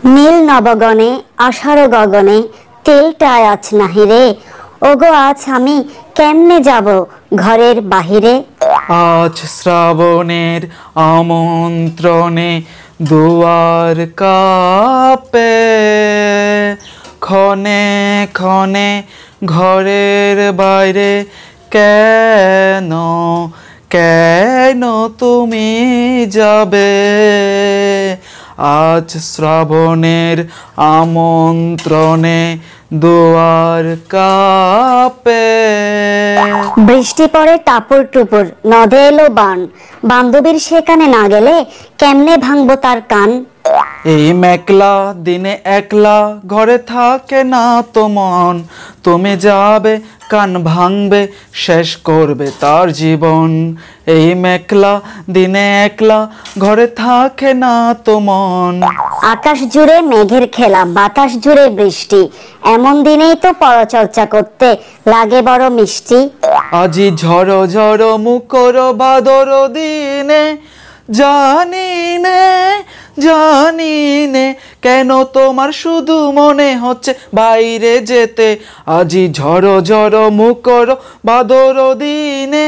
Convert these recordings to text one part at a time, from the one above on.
নীল নবগণে আষাঢ় গগনে তেলটায় আজ নাহি রে। ওগো আজ আমি কেমনে যাব ঘরের বাহিরে। আজ শ্রাবণের আমন্ত্রণে দুয়ার কাঁপে, ক্ষণে ক্ষণে ঘরের বাইরে কেন কেন তুমি যাবে। আজ শ্রাবণের আমন্ত্রণে দুয়ার কাঁপে। বৃষ্টি পড়ে টাপুর টুপুর নদে এলো বান। বান্ধবীর সেখানে না গেলে কেমনে ভাঙবো তার কান। এই মেঘলা দিনে একলা ঘরে থাকে না তো মন। তুমি যাবে কান ভাঙবে শেষ করবে তার জীবন। এই মেঘলা দিনে একলা ঘরে থাকে না তো মন। আকাশ জুড়ে মেঘের খেলা বাতাস জুড়ে বৃষ্টি, এমন দিনেই তো পরচর্চা করতে লাগে বড় মিষ্টি। আজি ঝড়ো ঝড়ো মুখর বাদর দিনে জানি নে কেন তোমার শুধু মনে হচ্ছে বাইরে যেতে। আজি ঝড়ো ঝড়ো মুখর বাদর দিনে।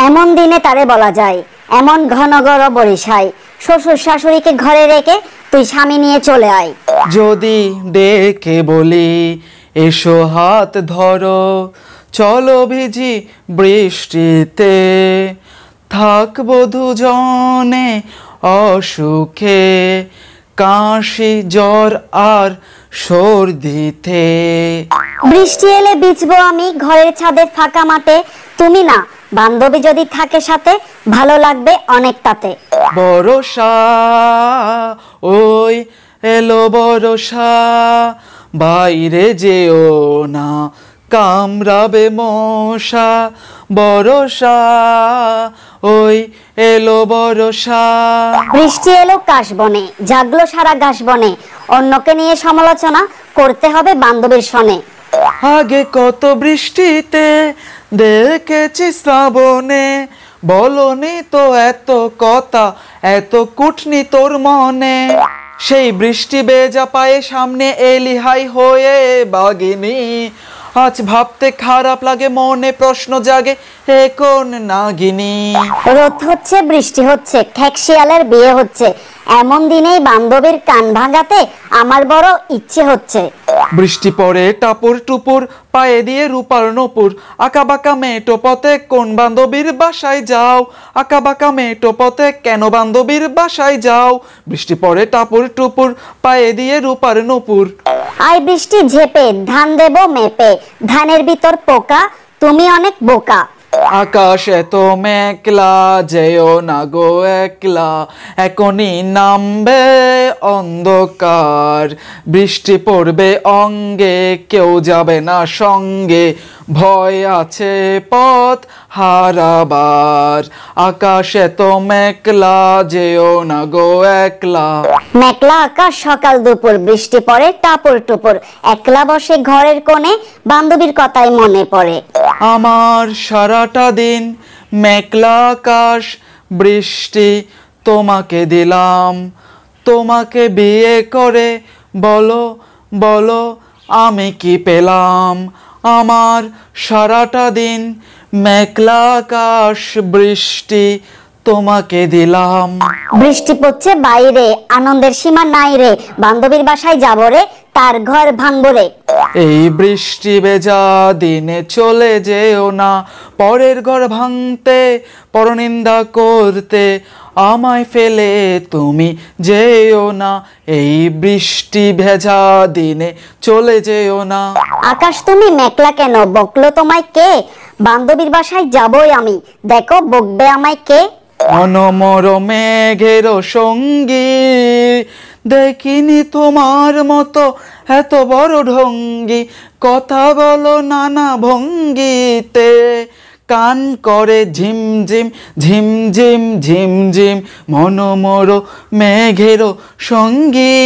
এমন দিনে তারে বলা যায় এমন ঘন ঘর বরিশায়, শ্বশুর শাশুড়িকে ঘরে রেখে তুই স্বামী নিয়ে চলে আয়। যদি ডেকে বলি এসো হাত ধরো চলো ভিজি বৃষ্টিতে, থাকবো দুজনে অসুখে কাশি জ্বর আর সর্দিতে। বৃষ্টি এলে ভিজবো আমি ঘরের ছাদে ফাঁকা মাঠে, তুমি না বান্ধবী যদি থাকে সাথে ভালো লাগবে অনেক তাতে। বরষা ওই এলো বরষা, বাইরে যেও না কামড়াবে মশা। বরষা ওই এলো বরষা। বৃষ্টি এলো কাশবনে জাগলো সারা ঘাস বনে, অন্যকে নিয়ে সমালোচনা করতে হবে বান্ধবীর সনে। আগে কত বৃষ্টিতে দেখেছি শ্রাবণে, বলনি তো এত কথা এত কুটনি তোর মনে। সেই বৃষ্টি বেজা পায়ে সামনে এলি হাই হয়ে বাগিনী। আজ ভাবতে খারাপ লাগে মনে প্রশ্ন জাগে এ কোন নাগিনী। রোদ হচ্ছে বৃষ্টি হচ্ছে ঠেকশিয়ালের বিয়ে হচ্ছে, এমন দিনেই বান্ধবীর কান ভাঙাতে আমার বড় ইচ্ছে হচ্ছে। বৃষ্টি পড়ে টাপুর টুপুর পায়ে দিয়ে রূপার নপুর, আঁকা বাঁকা মেটো পথে কোন বান্ধবীর বাসায় যাও। আঁকা বাঁকা মেটো পথে কেন বান্ধবীর বাসায় যাও। বৃষ্টি পড়ে টাপুর টুপুর পায়ে দিয়ে রূপার নপুর। আই বৃষ্টি ঝেপে ধান দেব মেপে, ধানের ভিতর পোকা তুমি অনেক বোকা। আকাশ এত মেঘলা যেও না গো একলা, এখনই নামবে অন্ধকার। বৃষ্টি পড়বে অঙ্গে কেউ যাবে না সঙ্গে, ভয় আছে পথ হারাবার। আকাশ এত মেঘলা যেও না গো একলা। মেঘলা আকাশ সকাল দুপুর বৃষ্টি পড়ে টাপুর টুপুর, একলা বসে ঘরের কোণে বান্ধবীর কথাই মনে পড়ে। আমার সারাটা দিন মেঘলা আকাশ বৃষ্টি তোমাকে দিলাম, তোমাকে বিয়ে করে বলো বলো আমি কি পেলাম। আমার সারাটা দিন মেঘলা আকাশ বৃষ্টি তোমাকে দিলাম। বৃষ্টি পড়ছে বাইরে আনন্দের সীমা নাই রে, বান্ধবীর বাসায় যাবো রে তার ঘর ভাঙবো রে। এই বৃষ্টি ভেজা দিনে চলে যেও না পরের ঘর ভাঙতে পরনিন্দা করতে, আমায় ফেলে তুমি যেও না। এই বৃষ্টি ভেজা দিনে চলে যেও না। আকাশ তুমি মেঘলা কেন বকলো তোমায় কে, বান্ধবীর বাসায় যাবই আমি দেখো বকবে আমায় কে। অনমর মেঘের সঙ্গী দেখিনি তোমার মতো এত বড় ঢঙ্গি, কথা বলো নানা ভঙ্গিতে কান করে ঝিমঝিম ঝিমঝিম ঝিমঝিম। মনমর মেঘের সঙ্গী।